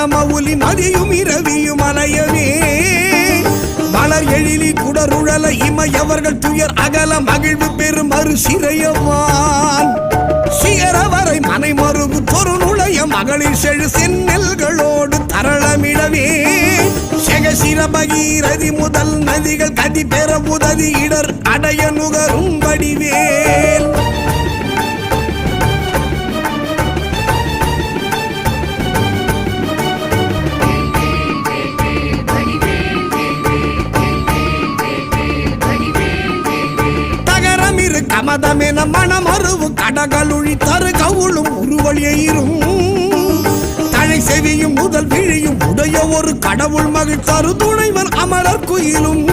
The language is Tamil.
மவுலி மதியும் இரவியும் அலையவே மலர் எழிலி குடருழல இமையவர்கள் துயர் அகல மகிழ்வு பெரும் மறு சிறையவான் சிகரவரை மனை மருகு தொரு நுழைய மகளிர் செழு செந்நெல்களோடு தரளமிடவே செகசிர பகீரதி முதல் நதிகள் கதி பெற உதவி இடர் அடைய நுகரும் வடிவேல் கமதமென மனமருவு கடகளுழி தரு கவுளும் உருவழியும் தழை செவியும் முதல் விழியும் உடைய ஒரு கடவுள் மகிழ் தரு துணைவர் அமரர் குயிலும்